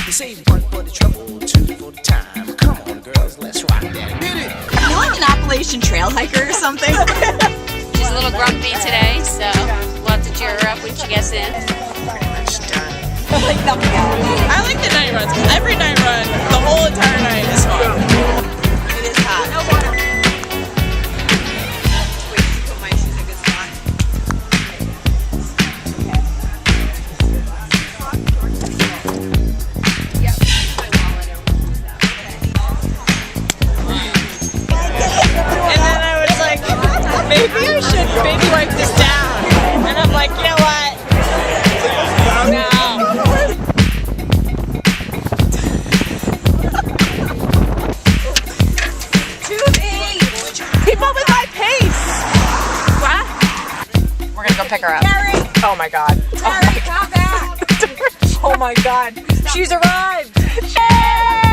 You say one for the trouble, two for the time. Come on, girls, let's rock that. Hit it! You're like an Appalachian trail hiker or something. She's a little grumpy today, so we'll have to cheer her up when she gets in. Pretty much done. Like nothing else. I like the night runs. Every night run, the whole entire night is fun. It is hot. No water. Wait, you put my shoes in a good spot. And then I was like, maybe I should baby wipe this down. And I'm like, you know what? No. Keep up with my pace. What? We're gonna go pick her up. Oh my god. Come back. Oh my god. She's arrived. Yay!